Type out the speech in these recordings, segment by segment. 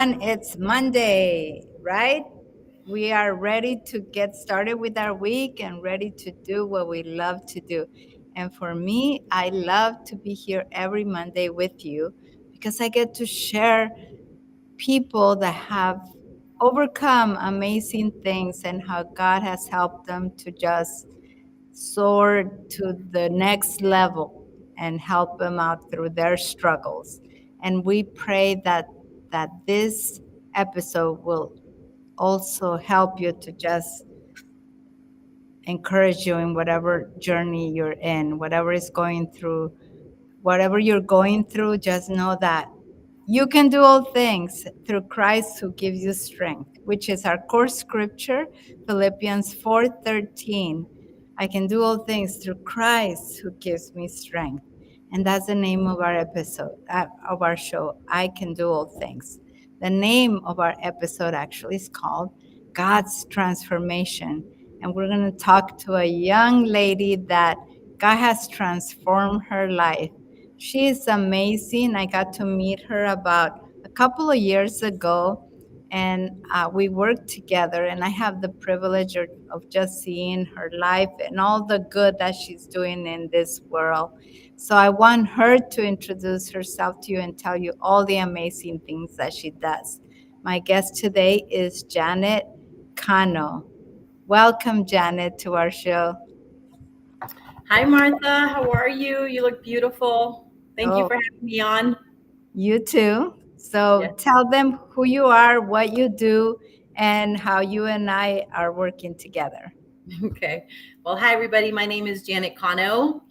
And it's Monday, right? We are ready to get started with our week and ready to do what we love to do. And for me, I love to be here every Monday with you because I get to share people that have overcome amazing things and how God has helped them to just soar to the next level and help them out through their struggles. And we pray that this episode will also help you to just encourage you in whatever journey you're in, whatever you're going through, just know that you can do all things through Christ who gives you strength, which is our core scripture, Philippians 4:13. I can do all things through Christ who gives me strength. And that's the name of our episode, of our show, I Can Do All Things. The name of our episode actually is called God's Transformation. And we're going to talk to a young lady that God has transformed her life. She is amazing. I got to meet her about a couple of years ago, and we worked together. And I have the privilege of just seeing her life and all the good that she's doing in this world. So I want her to introduce herself to you and tell you all the amazing things that she does. My guest today is Janet Cano. Welcome, Janet, to our show. Hi, Martha. How are you? You look beautiful. Thank you Oh, for having me on. you too. Yes. So tell them who you are, what you do, and how you and I are working together. Okay. Well, hi, everybody. My name is Janet Cano.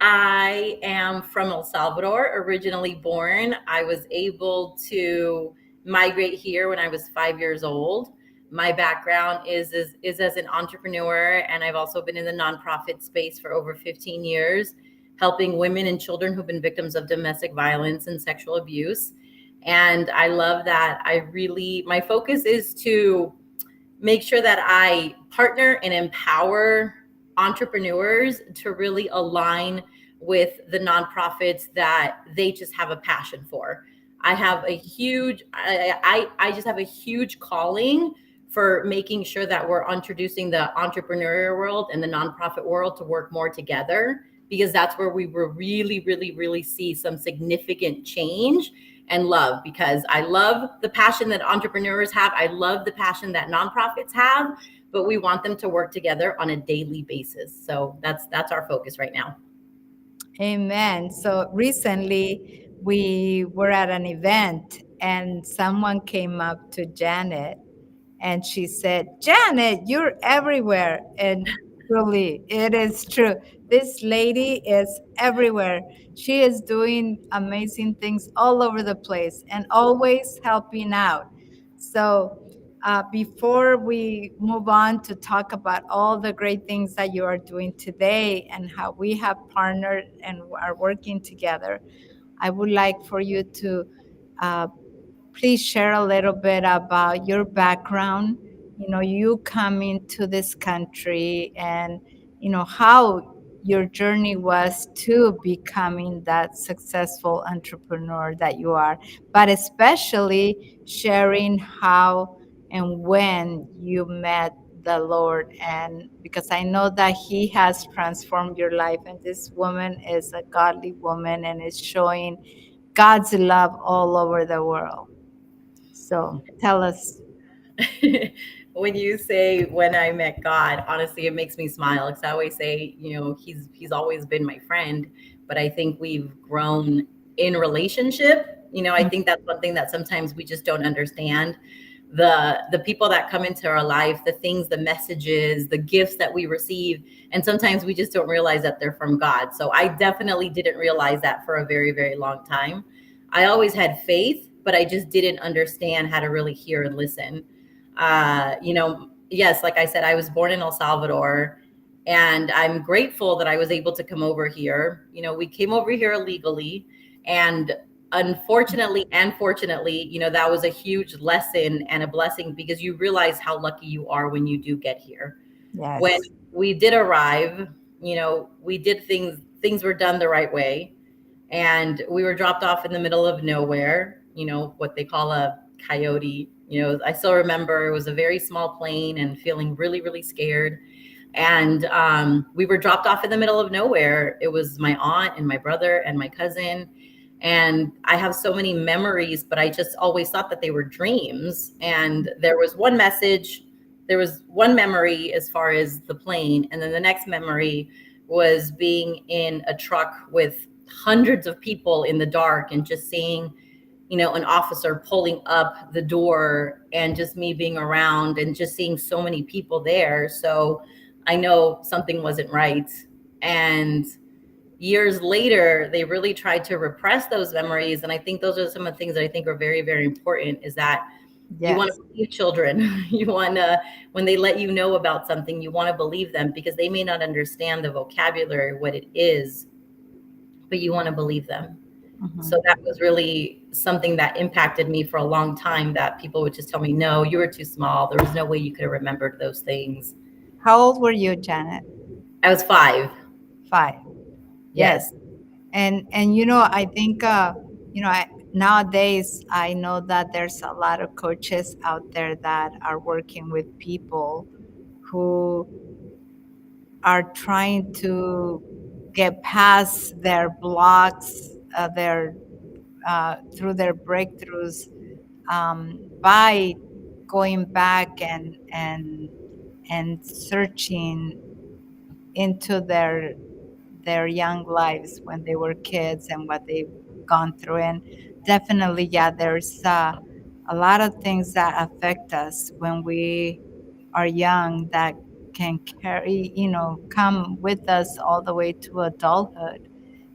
I am from El Salvador, originally born. I was able to migrate here when I was 5 years old. My background is as an entrepreneur, and I've also been in the nonprofit space for over 15 years, helping women and children who've been victims of domestic violence and sexual abuse. And I love that. My focus is to make sure that I partner and empower entrepreneurs to really align with the nonprofits that they just have a passion for. I just have a huge calling for making sure that we're introducing the entrepreneurial world and the nonprofit world to work more together, because that's where we will really see some significant change and love, because I love the passion that entrepreneurs have. I love the passion that nonprofits have, but we want them to work together on a daily basis. So that's our focus right now. Amen. So recently we were at an event and someone came up to Janet and she said, Janet, you're everywhere. And truly, it is true. This lady is everywhere. She is doing amazing things all over the place and always helping out. So, before we move on to talk about all the great things that you are doing today and how we have partnered and are working together, I would like for you to uh, please share a little bit about your background. You coming to this country and, how your journey was to becoming that successful entrepreneur that you are, but especially sharing how and when you met the Lord. And because I know that He has transformed your life, and this woman is a godly woman and is showing God's love all over the world. So tell us. When you say when I met God, honestly, it makes me smile, because I always say, he's always been my friend, but I think we've grown in relationship. I think that's one thing that sometimes we just don't understand. The people that come into our life, the things, the messages, the gifts that we receive, and sometimes we just don't realize that they're from God. So I definitely didn't realize that for a very, very long time. I always had faith, but I just didn't understand how to really hear and listen. Yes, like I said, I was born in El Salvador, and I'm grateful that I was able to come over here. We came over here illegally, and unfortunately and fortunately, that was a huge lesson and a blessing, because you realize how lucky you are when you do get here. When Yes. we did arrive, we did things were done the right way, and we were dropped off in the middle of nowhere, what they call a coyote. I still remember it was a very small plane and feeling really, really scared. And we were dropped off in the middle of nowhere. It was my aunt and my brother and my cousin. And I have so many memories, but I just always thought that they were dreams. And there was one message, there was one memory as far as the plane. And then the next memory was being in a truck with hundreds of people in the dark and just seeing an officer pulling up the door and just me being around and just seeing so many people there. So I know something wasn't right. And years later, they really tried to repress those memories. And I think those are some of the things that I think are very, very important is that you want Yes. to believe children. You want to, when they let you know about something, you want to believe them because they may not understand the vocabulary, what it is, but you want to believe them. So Mhm. that was really something that impacted me for a long time, that people would just tell me, no, you were too small. There was no way you could have remembered those things. How old were you, Janet? I was 5. 5. Yes. Yes. And I think nowadays I know that there's a lot of coaches out there that are working with people who are trying to get past their blocks, their through their breakthroughs, by going back and searching into their young lives when they were kids and what they've gone through. And definitely, yeah, there's a lot of things that affect us when we are young that can carry, come with us all the way to adulthood.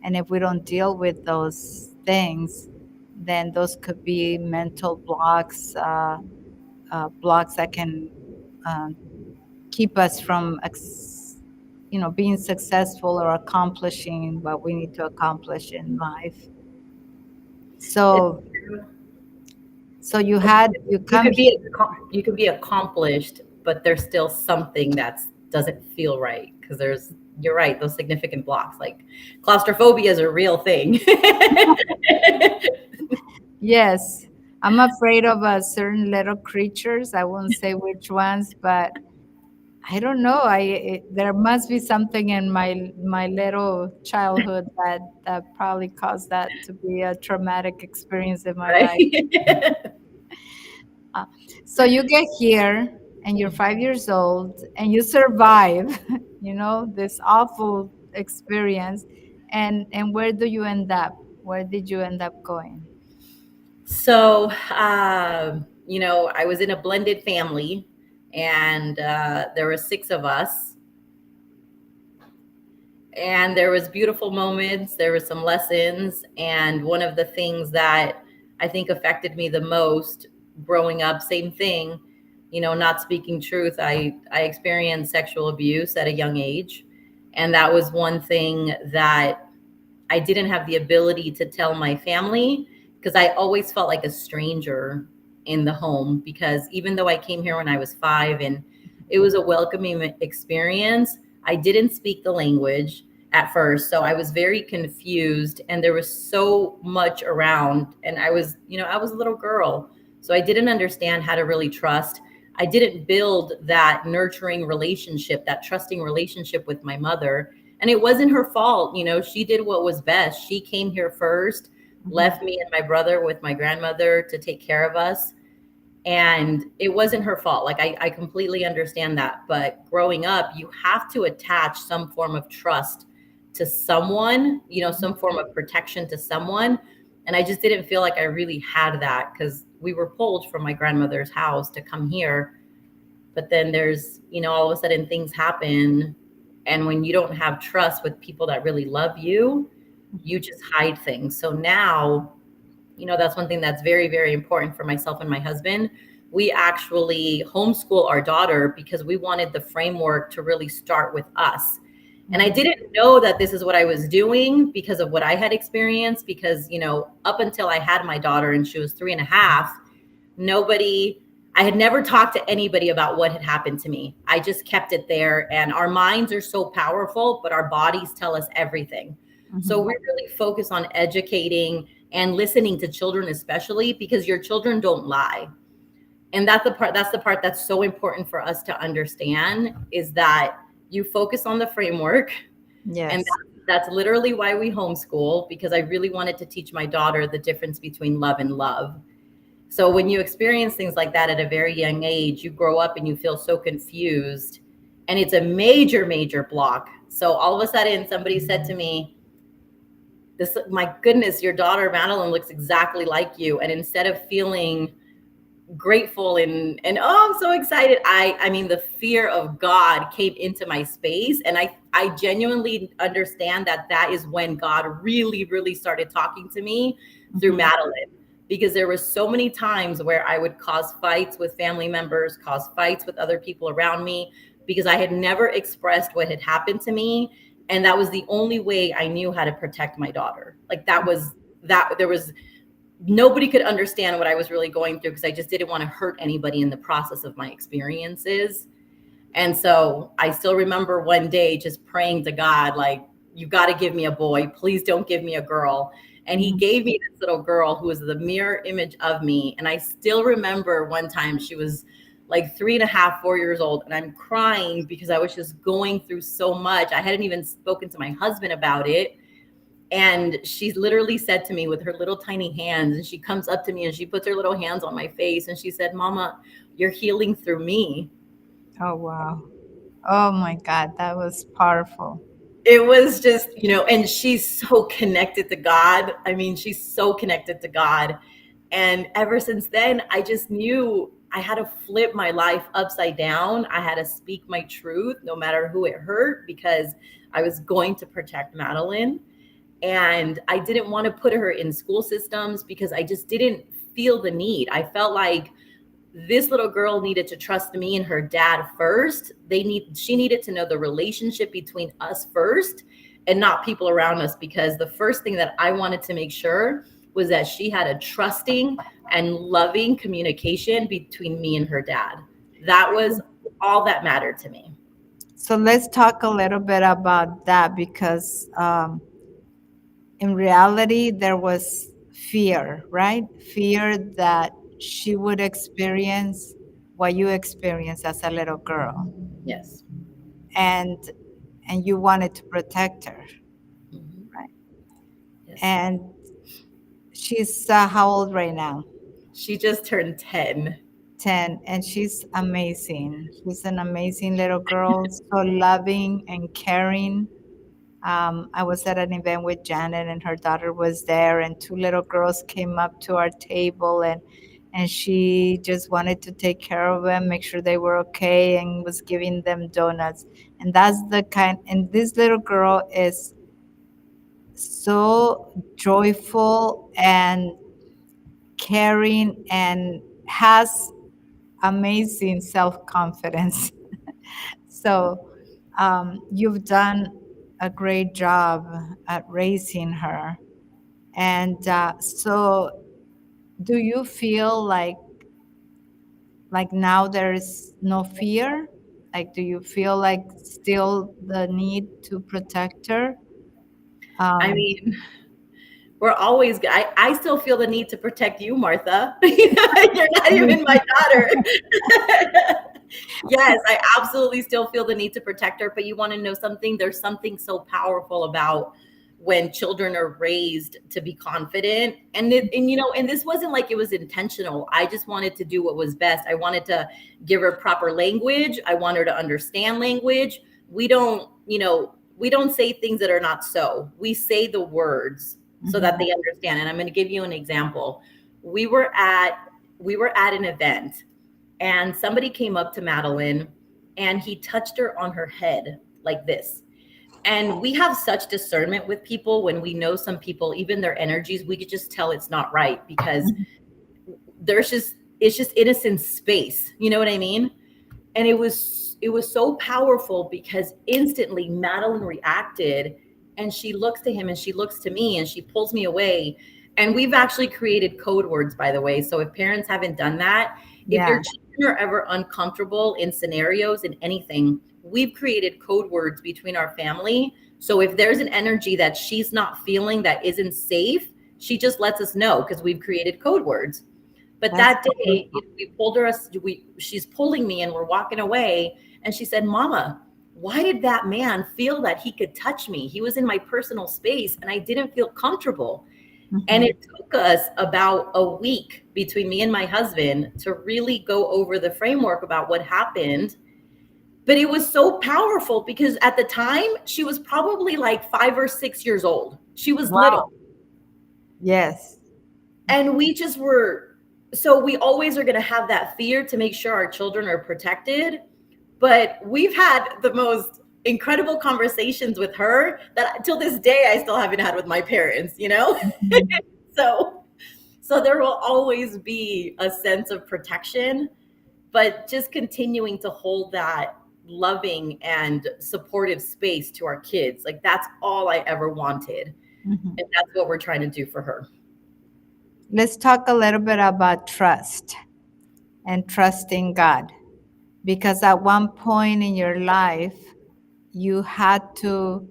And if we don't deal with those things, then those could be mental blocks, blocks that can uh, keep us from being successful or accomplishing what we need to accomplish in life. It's So true. so you You come could be here. you could be accomplished, but there's still something that doesn't feel right because you're right, those significant blocks like claustrophobia is a real thing. Yes, I'm afraid of certain little creatures. I won't say which ones, but I don't know. There must be something in my little childhood that probably caused that to be a traumatic experience in my life. Right. Uh, so you get here and you're 5 years old and you survive, this awful experience. And where do you end up? Where did you end up going? So, I was in a blended family, and there were 6 of us, and there was beautiful moments. There were some lessons, and one of the things that I think affected me the most growing up, same thing, not speaking truth. I experienced sexual abuse at a young age, and that was one thing that I didn't have the ability to tell my family because I always felt like a stranger in the home. Because even though I came here when I was 5 and it was a welcoming experience, I didn't speak the language at first. So I was very confused and there was so much around. And I was a little girl. So I didn't understand how to really trust. I didn't build that nurturing relationship, that trusting relationship with my mother, and it wasn't her fault. She did what was best. She came here first, Mhm. left me and my brother with my grandmother to take care of us. And it wasn't her fault. Like, I completely understand that. But growing up, you have to attach some form of trust to someone, some form of protection to someone. And I just didn't feel like I really had that because we were pulled from my grandmother's house to come here. But then there's, all of a sudden things happen. And when you don't have trust with people that really love you, you just hide things. So now, that's one thing that's very, very important for myself and my husband. We actually homeschool our daughter because we wanted the framework to really start with us. And I Mhm. didn't know that this is what I was doing because of what I had experienced. Because, up until I had my daughter and she was 3.5, nobody, I had never talked to anybody about what had happened to me. I just kept it there. And our minds are so powerful, but our bodies tell us everything. So Mhm. we really focus on educating and listening to children, especially because your children don't lie. And that's the part that's so important for us to understand, is that you focus on the framework. And Yes. that's literally why we homeschool, because I really wanted to teach my daughter the difference between love and love. So when you experience things like that at a very young age, you grow up and you feel so confused, and it's a major, major block. So all of a sudden, somebody said to me, "This, my goodness, your daughter Madeline looks exactly like you." And instead of feeling grateful and oh, I'm so excited, I mean the fear of God came into my space, and I genuinely understand that that is when God really, really started talking to me through Mhm. Madeline. Because there were so many times where I would cause fights with family members, cause fights with other people around me, because I had never expressed what had happened to me, and that was the only way I knew how to protect my daughter. Like that there was nobody could understand what I was really going through, because I just didn't want to hurt anybody in the process of my experiences. And so I still remember one day just praying to God, like, you got to give me a boy. Please don't give me a girl. And he Mhm. gave me this little girl who was the mirror image of me. And I still remember one time she was like 3.5, 4 years old. And I'm crying because I was just going through so much. I hadn't even spoken to my husband about it. And she literally said to me with her little tiny hands, and she comes up to me and she puts her little hands on my face and she said, "Mama, you're healing through me." Oh, wow. Oh my God, that was powerful. It was just, and she's so connected to God. I mean, she's so connected to God. And ever since then, I just knew I had to flip my life upside down. I had to speak my truth, no matter who it hurt, because I was going to protect Madeline. And I didn't want to put her in school systems because I just didn't feel the need. I felt like this little girl needed to trust me and her dad first. She needed to know the relationship between us first, and not people around us, because the first thing that I wanted to make sure was that she had a trusting and loving communication between me and her dad. That was all that mattered to me. So let's talk a little bit about that, because in reality, there was fear, right? Fear that she would experience what you experienced as a little girl, Yes. and you wanted to protect her, Mhm. right? Yes. And she's how old right now? She just turned 10. 10, and she's amazing. She's an amazing little girl, so loving and caring. I was at an event with Janet, and her daughter was there, and two little girls came up to our table, and she just wanted to take care of them, make sure they were okay, and was giving them donuts. And that's the kind. And this little girl is so joyful and caring, and has amazing self confidence. So you've done a great job at raising her. And so, do you feel like now there is no fear? Like, do you feel like still the need to protect her? I Um, mean, we're always, I still feel the need to protect you, Martha. You're not even my daughter. Yes, I absolutely still feel the need to protect her. But you want to know something? There's something so powerful about when children are raised to be confident. And this wasn't like it was intentional. I just wanted to do what was best. I wanted to give her proper language. I want her to understand language. We don't say things that are not so. We say the words so that mhm. they understand. And I'm going to give you an example. We were at an event, and somebody came up to Madeline and he touched her on her head like this. And we have such discernment with people. When we know some people, even their energies, we could just tell it's not right, because it's just innocent space. You know what I mean? And it was so powerful, because instantly Madeline reacted, and she looks to him and she looks to me and she pulls me away. And we've actually created code words, by the way. So if parents haven't done that, if your Yeah. children are ever uncomfortable in scenarios, in anything, we've created code words between our family. So if there's an energy that she's not feeling, that isn't safe, She just lets us know because we've created code words. But That's that day, beautiful. we pulled her, she's pulling me and we're walking away. And she said, Mama, why did that man feel that he could touch me? He was in my personal space and I didn't feel comfortable. And Mhm. it took us about a week between me and my husband to really go over the framework about what happened. But it was so powerful because at the time, she was probably like 5 or 6 years old. She was little. Wow. Yes. And we just were, so we always are going to have that fear to make sure our children are protected. But we've had the most incredible conversations with her that till this day I still haven't had with my parents, you know? Mhm. So so there will always be a sense of protection, but just continuing to hold that loving and supportive space to our kids. Like that's all I ever wanted. Mhm. And that's what we're trying to do for her. Let's talk a little bit about trust and trusting God. Because at one point in your life, you had to,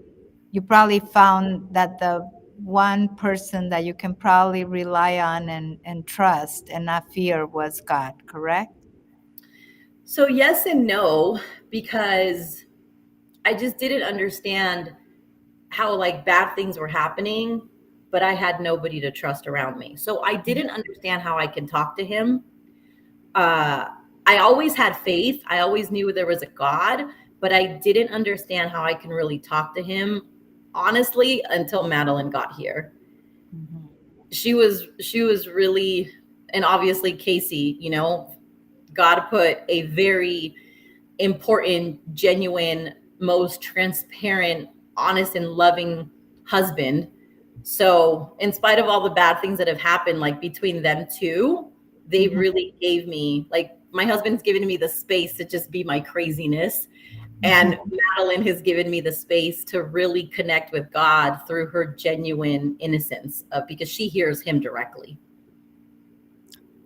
you probably found that the one person that you can probably rely on and trust and not fear was God, correct? So yes and no, because I just didn't understand how like bad things were happening, but I had nobody to trust around me. So I didn't understand how I can talk to him. Uh, I always had faith. I always knew there was a God, but I didn't understand how I can really talk to him honestly until Madeline got here. Mhm. She was really, and obviously Casey, you know, God put a very important, genuine, most transparent, honest, and loving husband. So, in spite of all the bad things that have happened, like between them two, they Mhm. really gave me, like, my husband's given me the space to just be my craziness. And Mhm. Madeline has given me the space to really connect with God through her genuine innocence, because she hears him directly.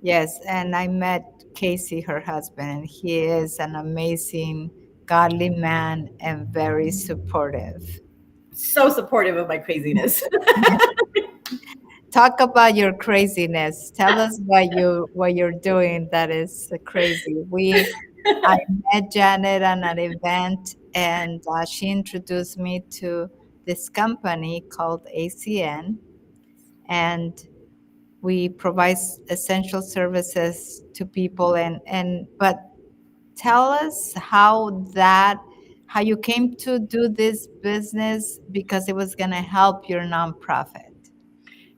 Yes, and I met Casey, her husband, and he is an amazing, godly man and very supportive. So supportive of my craziness. Talk about your craziness. Tell us what you're doing that is crazy. I met Janet at an event, and she introduced me to this company called ACN, and we provide essential services to people. And but tell us how you came to do this business because it was going to help your nonprofit.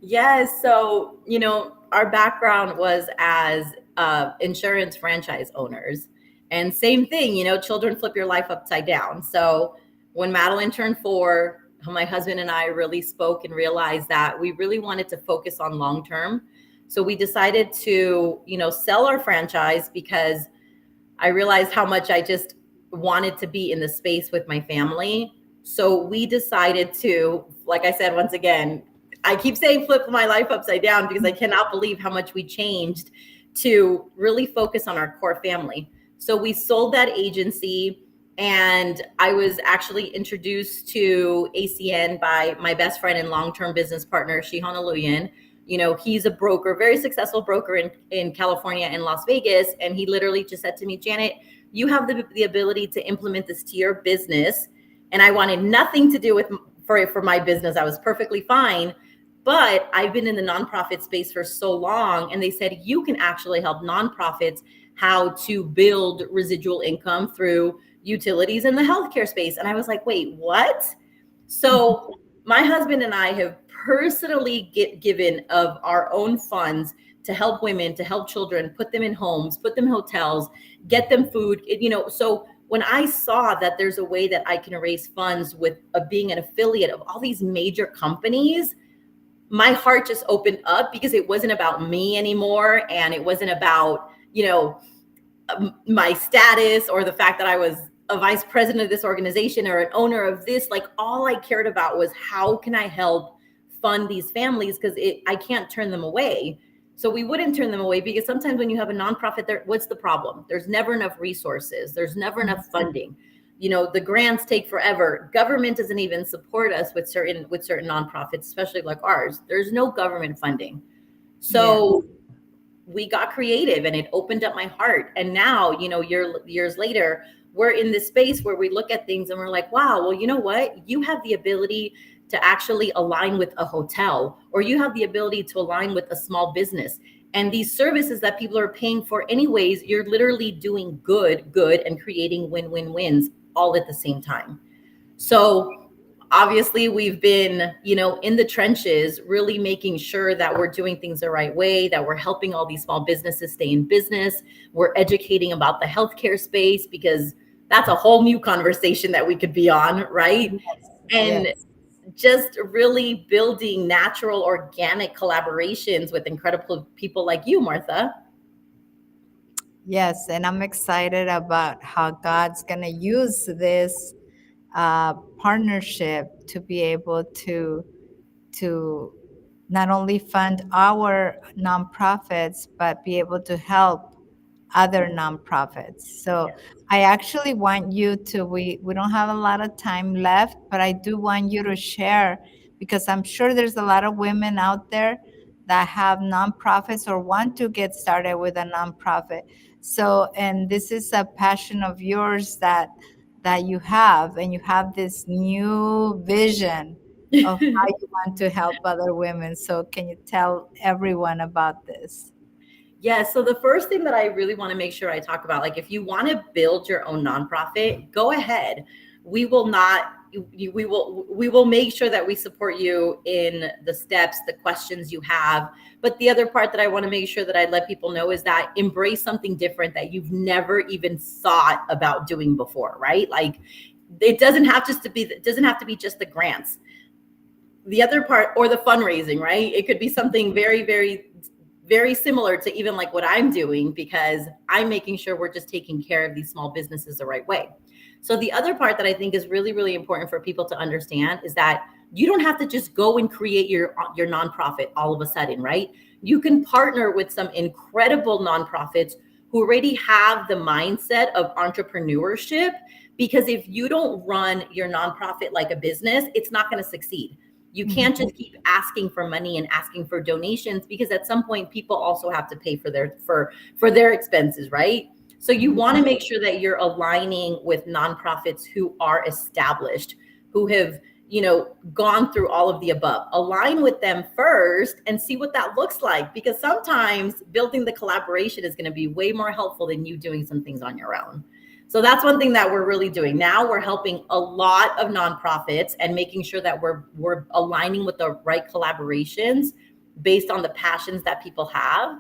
Yes. So, our background was as insurance franchise owners. And same thing, children flip your life upside down. So, when Madeline turned 4, my husband and I really spoke and realized that we really wanted to focus on long term. So, we decided to, sell our franchise because I realized how much I just wanted to be in the space with my family. So we decided to, like I said, once again, I keep saying flip my life upside down because I cannot believe how much we changed to really focus on our core family. So we sold that agency, and I was actually introduced to ACN by my best friend and long-term business partner, Shihon Aluyan. He's a broker, very successful broker in California and Las Vegas. And he literally just said to me, Janet, you have the ability to implement this to your business. And I wanted nothing to do with for my business. I was perfectly fine. But I've been in the nonprofit space for so long. And they said, you can actually help nonprofits how to build residual income through utilities in the healthcare space. And I was like, wait, what? So my husband and I have personally given of our own funds to help women, to help children, put them in homes, put them in hotels, get them food. So when I saw that there's a way that I can raise funds with being an affiliate of all these major companies, my heart just opened up because it wasn't about me anymore, and it wasn't about my status or the fact that I was a vice president of this organization or an owner of this. Like, all I cared about was how can I help fund these families, because I can't turn them away. So we wouldn't turn them away, because sometimes when you have a nonprofit, what's the problem? There's never enough resources, there's never enough funding. the grants take forever. Government doesn't even support us with certain nonprofits, especially like ours. There's no government funding. Yes. So we got creative and it opened up my heart. And now, years later, we're in this space where we look at things and we're like, wow, well, you know what? You have the ability to actually align with a hotel, or you have the ability to align with a small business. And these services that people are paying for, anyways, you're literally doing good, and creating win wins all at the same time. So obviously we've been in the trenches, really making sure that we're doing things the right way, that we're helping all these small businesses stay in business. We're educating about the healthcare space, because that's a whole new conversation that we could be on, right? Yes. And Yes. just really building natural organic collaborations with incredible people like you, Martha. Yes, and I'm excited about how God's going to use this partnership to be able to not only fund our nonprofits, but be able to help other nonprofits. So I actually want you to, we don't have a lot of time left, but I do want you to share, because I'm sure there's a lot of women out there that have nonprofits or want to get started with a nonprofit. So, and this is a passion of yours that you have, and you have this new vision of how you want to help other women. So can you tell everyone about this? Yeah, so the first thing that I really want to make sure I talk about, like if you want to build your own nonprofit, go ahead. We will not we will make sure that we support you in the steps, the questions you have. But the other part that I want to make sure that I let people know is that embrace something different that you've never even thought about doing before, right? Like it doesn't have to be just the grants. The other part, or the fundraising, right? It could be something very, very, very similar to even like what I'm doing, because I'm making sure we're just taking care of these small businesses the right way. So the other part that I think is really, really important for people to understand is that you don't have to just go and create your nonprofit all of a sudden, right? You can partner with some incredible nonprofits who already have the mindset of entrepreneurship, because if you don't run your nonprofit like a business, it's not going to succeed. You can't Mhm. just keep asking for money and asking for donations, because at some point people also have to pay for their expenses, right? So you want to make sure that you're aligning with nonprofits who are established, who have gone through all of the above. Align with them first and see what that looks like, because sometimes building the collaboration is going to be way more helpful than you doing some things on your own. So that's one thing that we're really doing now. We're helping a lot of nonprofits and making sure that we're aligning with the right collaborations based on the passions that people have.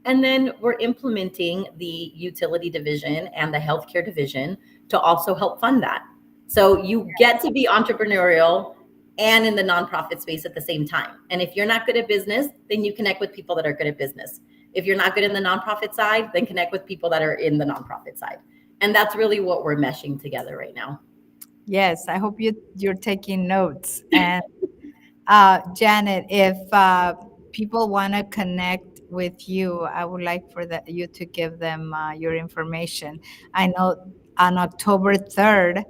And then we're implementing the utility division and the healthcare division to also help fund that. So you get to be entrepreneurial and in the nonprofit space at the same time. And if you're not good at business, then you connect with people that are good at business. If you're not good in the nonprofit side, then connect with people that are in the nonprofit side. And that's really what we're meshing together right now. Yes, I hope you're taking notes. And Janet, if people want to connect with you, I would like for you to give them your information. I know on October 3rd, uh,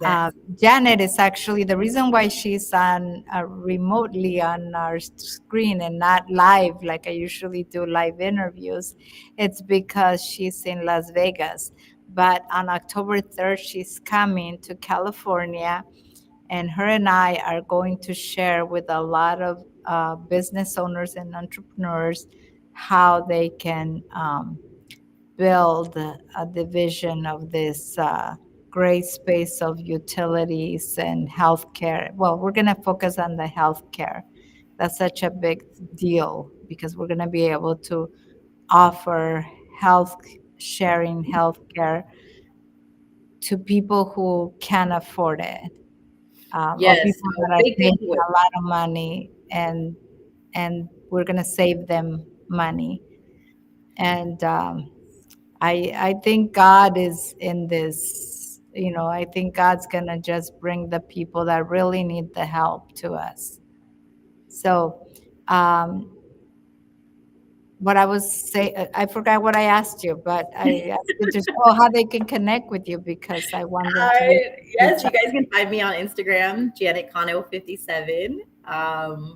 Yes. Janet is actually the reason why she's on remotely on our screen and not live like I usually do live interviews. It's because she's in Las Vegas. But on October 3rd, she's coming to California, and her and I are going to share with a lot of business owners and entrepreneurs how they can build a division of this great space of utilities and healthcare. Well, we're going to focus on the healthcare. That's such a big deal because we're going to be able to offer health sharing healthcare to people who can afford it, or Yes. people So that are big paying takeaway. a lot of money, and we're gonna save them money. And I think God is in this. I think God's gonna just bring the people that really need the help to us. So, um, what I was say, I forgot what I asked you, but I asked you just how they can connect with you because I want them to Yes, reach you out. guys can find me on Instagram, Janet Cano 57.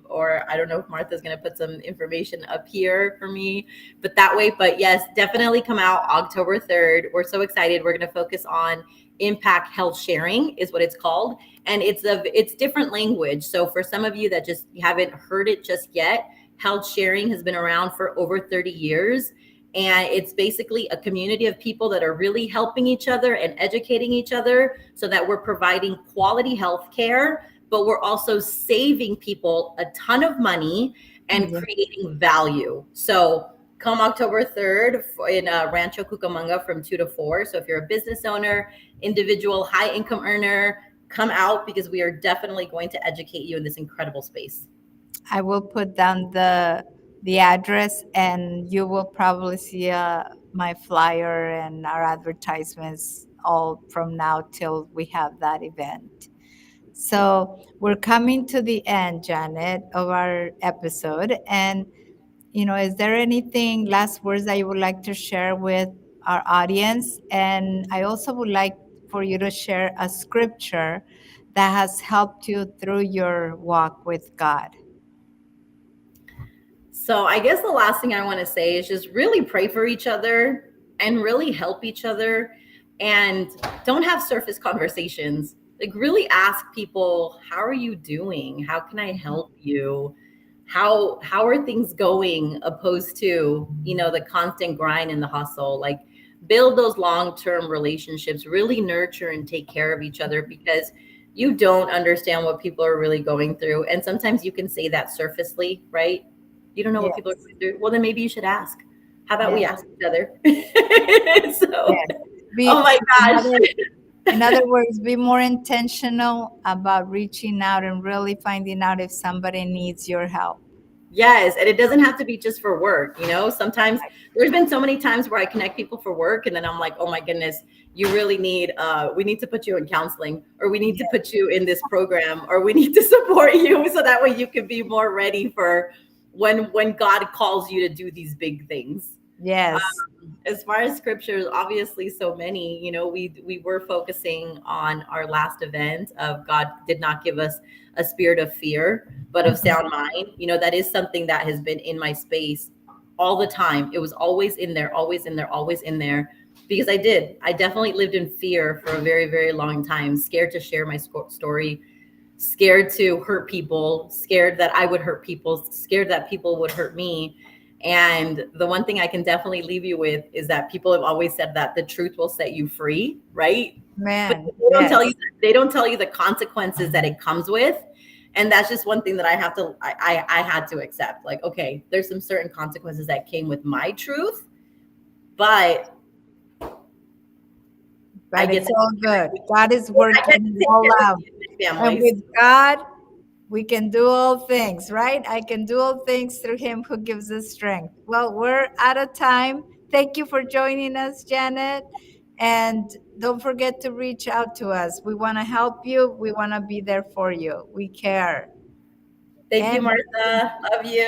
Or I don't know if Martha's going to put some information up here for me, but that way. But yes, definitely come out October 3rd. We're so excited. We're going to focus on impact health sharing, is what it's called. And it's different language. So for some of you that just haven't heard it just yet, health sharing has been around for over 30 years, and it's basically a community of people that are really helping each other and educating each other so that we're providing quality health care, but we're also saving people a ton of money and Yeah, creating value. So come October 3rd in Rancho Cucamonga from 2 to 4. So if you're a business owner, individual, high income earner, come out because we are definitely going to educate you in this incredible space. I will put down the address, and you will probably see my flyer and our advertisements all from now till we have that event. So we're coming to the end, Janet, of our episode. And, is there anything, last words that you would like to share with our audience? And I also would like for you to share a scripture that has helped you through your walk with God. So I guess the last thing I want to say is just really pray for each other and really help each other, and don't have surface conversations. Like really ask people, how are you doing? How can I help you? How are things going, opposed to, the constant grind and the hustle. Like build those long-term relationships, really nurture and take care of each other, because you don't understand what people are really going through. And sometimes you can say that surfacely, right? You don't know what people are Yes, going through. Well, then maybe you should ask. How about we yes, ask each other? So, yes. oh Be my in gosh. in other words, be more intentional about reaching out and really finding out if somebody needs your help. Yes, and it doesn't have to be just for work. Sometimes there's been so many times where I connect people for work, and then I'm like, oh my goodness, you really need, we need to put you in counseling, or we need to put you in this program, or we need to support you so that way you can be more ready for when God calls you to do these big things. Yes, As far as scriptures, obviously so many. We were focusing on our last event of God did not give us a spirit of fear, but of mhm, sound mind. That is something that has been in my space all the time. It was always in there, always in there, always in there, because I definitely lived in fear for a very, very long time, scared to share my story, scared to hurt people, scared that I would hurt people, scared that people would hurt me. And the one thing I can definitely leave you with is that people have always said that the truth will set you free, right? But man, they yes, don't tell you the consequences that it comes with. And that's just one thing that I had to accept. Like, okay, there's some certain consequences that came with my truth, but I but get it's to all good. God is I get working to it take all care of out. you and your And families. with God, we can do all things, right? I can do all things through Him who gives us strength. Well, we're out of time. Thank you for joining us, Janet. And don't forget to reach out to us. We want to help you, we want to be there for you. We care. Thank you, And Martha. Love you.